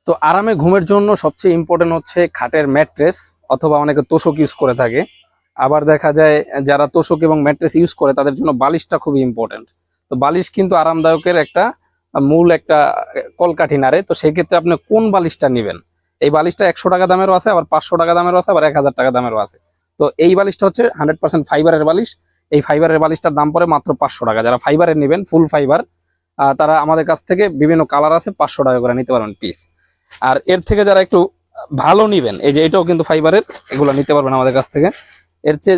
তো আরামে ঘুমের জন্য সবচেয়ে ইম্পর্টেন্ট হচ্ছে খাটের ম্যাট্রেস, অথবা অনেকে তোশক ইউজ করে থাকে। আবার দেখা যায় যারা তোশক এবং ম্যাট্রেস ইউজ করে তাদের জন্য বালিশটা খুবই ইম্পর্টেন্ট। তো বালিশ কিন্তু আরামদায়কের একটা মূল একটা কলকাঠি নাড়ে। তো সেই ক্ষেত্রে আপনি কোন বালিশটা নেবেন? এই বালিশটা 100 টাকা দামেরও আছে, আবার 500 টাকা দামেরও আছে, আবার 1000 টাকা দামেরও আছে। তো এই বালিশটা হচ্ছে 100% ফাইবারের বালিশ। এই ফাইবারের বালিশটার দাম পড়ে মাত্র 500 টাকা। যারা ফাইবারের নেবেন, ফুল ফাইবার, তারা আমাদের কাছ থেকে বিভিন্ন কালার আছে, 500 টাকা করে নিতে পারবেন পিস। আর এর থেকে যারা একটু ভালো নিবেন, এই যে এটাও কিন্তু ফাইবারের, এগুলো নিতে পারবেন আমাদের কাছ থেকে। এর চেয়ে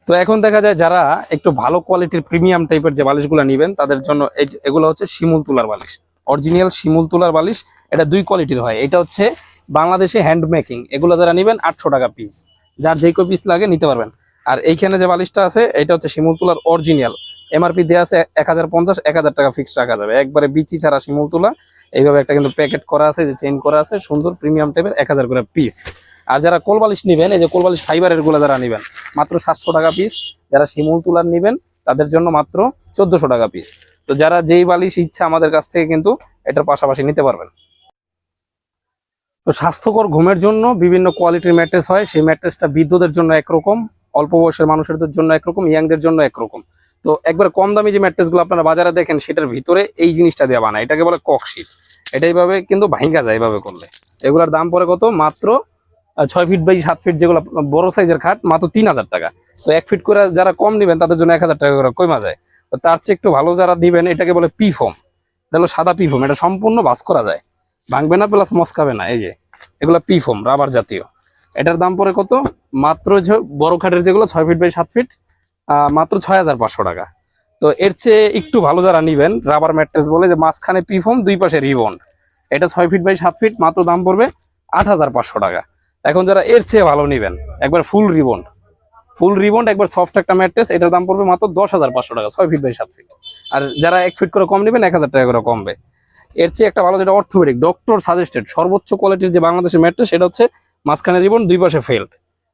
তো এখন দেখা যায় যারা একটু ভালো কোয়ালিটির প্রিমিয়াম টাইপের যে বালিশগুলো নেবেন তাদের জন্য এগুলো হচ্ছে শিমুল তুলার বালিশ, অরিজিনাল শিমুল তুলার বালিশ। এটা দুই কোয়ালিটির হয়। এটা হচ্ছে বাংলাদেশে হ্যান্ড মেকিং। এগুলো যারা নেবেন 800 টাকা পিস, যার যে পিস লাগে নিতে পারবেন। আর এইখানে যে বালিশটা আছে এটা হচ্ছে শিমুল তুলার অরিজিনাল। এমআরপি দেওয়া আছে 1050, 1000 টাকা ফিক্স রাখা যাবে, একবারে বিচি ছাড়া শিমুল তুলা। এইভাবে একটা কিন্তু প্যাকেট করা আছে, যে চেইন করা আছে, সুন্দর প্রিমিয়াম টাইপের, 1000 করে পিস। আর যারা কোলবালিশ নেবেন, এই যে কোলবালিশ ফাইবারের গুলো যারা নেবেন মাত্র 700 টাকা পিস। যারা শিমুল তুলার নেবেন তাদের জন্য মাত্র 1400 টাকা পিস। তো যারা যেই বালিশ ইচ্ছা আমাদের কাছ থেকে কিন্তু এটার পাশাপাশি নিতে পারবেন। তো স্বাস্থ্যকর ঘুমের জন্য বিভিন্ন কোয়ালিটির ম্যাট্রেস হয়। সেই ম্যাট্রেসটা বৃদ্ধদের জন্য একরকম, অল্প বয়সের মানুষদের জন্য একরকম, ইয়াংদের জন্য একরকম। তো একবার কম দামি যে ম্যাট্রেসগুলো আপনারা বাজারে দেখেন সেটার ভিতরে এই জিনিসটা দেওয়া বানায়, এটাকে বলে ককশিট। এটাইভাবে কিন্তু ভাঙ্গা যায় এইভাবে করলে। এগুলোর দাম পড়ে কত? মাত্র 6 ফিট বাই 7 ফিট যেগুলো বড় সাইজের খাট, মাত্র 3000 টাকা। তো 1 ফিট করে যারা কম নেবেন তাদের জন্য 1000 টাকা করে কমা যায়। তো তার চেয়ে একটু ভালো যারা নেবেন, এটাকে বলে পি ফোম। এটা হলো সাদা পি ফোম, এটা সম্পূর্ণ ভাঁজ করা যায়, ভাঙবে না প্লাস মস্কাবে না। এই যে এগুলো পি ফোম, রাবার জাতীয়। এটার দাম পড়ে কত? মাত্র বড় খাটের যেগুলো 6 ফিট বাই 7 ফিট, মাত্র 6500 টাকা। তো এর চেয়ে একটু ভালো যারা নিবেন, রাবার ম্যাট্রেস বলে, যে মাঝখানে পি ফোম, দুই পাশে রিবন্ড, এটা 6 ফিট বাই 7 ফিট, মাত্র দাম পড়বে 8500 টাকা। এখন যারা এর চেয়ে ভালো নিবেন, একবার ফুল রিবন্ড একবার সফট একটা ম্যাট্রেস, এটার দাম পড়বে মাত্র 10500 টাকা, 6 ফিট বাই 7 ফিট। আর যারা 1 ফিট করে কম নেবেন 1000 টাকা করে কমবে। এর চেয়ে একটা ভালো, যেটা অর্থোপেডিক, ডক্টর সাজেস্টেড সর্বোচ্চ কোয়ালিটির যে বাংলাদেশের ম্যাট্রেস, সেটা হচ্ছে মাঝখানে রিবন, দুই পাশে ফেল্ট।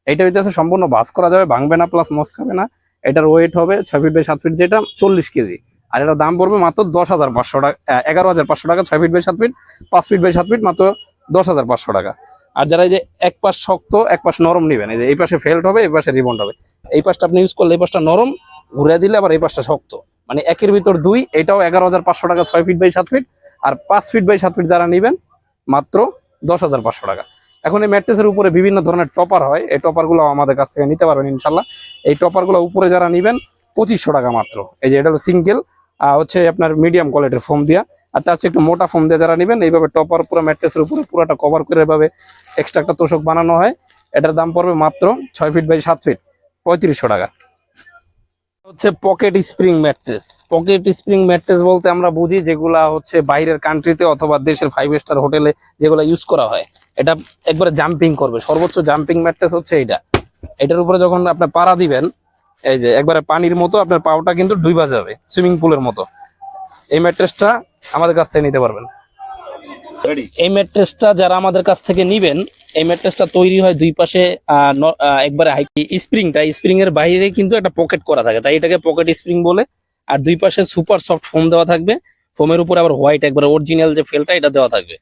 এইটা হইতেছে সম্পূর্ণ ভাঁজ করা যাবে, ভাঙবে না প্লাস মস্কাবে না। এটার ওয়েট হবে 6 ফিট বাই 7 ফিট, যেটা 40 কেজি। আর এটার দাম পড়বে মাত্র 10500 টাকা, 11500 টাকা। 6 feet by 7 feet, 5 feet by 7 feet, মাত্র 10500 টাকা। আর যারা এই যে এক পাশ শক্ত এক পাশ নরম নেবেন, এই যে এই পাশে ফেল্ট হবে, এই পাশে রিবন্ড হবে। এই পাশটা আপনি ইউজ করলে এই পাশটা নরম, ঘুরে দিলে আবার এই পাশটা শক্ত, মানে একের ভিতর দুই। এটাও 11500 টাকা, 6 ফিট বাই 7 ফিট। আর 5 ফিট বাই 7 ফিট যারা নেবেন মাত্র 10500 টাকা। এখন এই ম্যাট্রেসের উপরে বিভিন্ন ধরনের টপার হয়, এই টপারগুলো আমাদের কাছ থেকে নিতে পারবেন ইনশাল্লাহ। এই টপারগুলো উপরে যারা নেবেন 2500 টাকা মাত্র। এই যে এটা হলো সিঙ্গেল, হচ্ছে আপনার মিডিয়াম কোয়ালিটির ফোম দিয়া। আর তার চেয়ে একটু মোটা ফোম দিয়ে যারা নেবেন, এইভাবে টপার পুরো ম্যাট্রেসের উপরে পুরোটা কভার করে এভাবে এক্সট্রা একটা তোষক বানানো হয়। এটার দাম পড়বে মাত্র 6 ফিট বাই 7 ফিট, 3500 টাকা। হচ্ছে pocket spring mattress. Pocket spring mattress বলতে আমরা বুঝি যেগুলা হচ্ছে বাইরের কান্ট্রিতে অথবা দেশের 5 স্টার হোটেলে যেগুলো ইউজ করা হয়। এটা একবারে জাম্পিং করবে, সর্বোচ্চ জাম্পিং ম্যাট্রেস হচ্ছে এইটা। এটার উপরে যখন আপনি পাড়া দিবেন, এই যে একবারে পানির মতো আপনার পাওটা কিন্তু ডুইবা যাবে, সুইমিং পুলের মতো। এই ম্যাট্রেসটা আমাদের কাছ থেকে নিতে পারবেন। এই ম্যাট্রেসটা যারা আমাদের কাছ থেকে নিবেন, এই ম্যাট্রেসটা তৈরি হয় দুই পাশে একবারে স্প্রিং এর বাইরে কিন্তু একটা পকেট করা থাকে, তাই এটাকে পকেট স্প্রিং বলে। আর দুই পাশে সুপার সফট ফোম দেওয়া থাকবে, ফোমের উপরে আবার হোয়াইট একবার অরিজিনাল যে ফেলটা এটা দেওয়া থাকবে।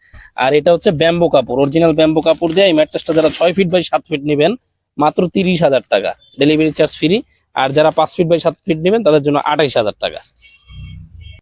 আর এটা হচ্ছে ব্যাম্বো কাপড়, অরিজিনাল ব্যাম্বো কাপড় দিয়ে এই ম্যাট্রেসটা যারা 6 ফিট বাই 7 ফিট নেবেন মাত্র 30,000 টাকা, ডেলিভারি চার্জ ফ্রি। আর যারা 5 ফিট বাই 7 ফিট নেবেন তাদের জন্য 28,000 টাকা।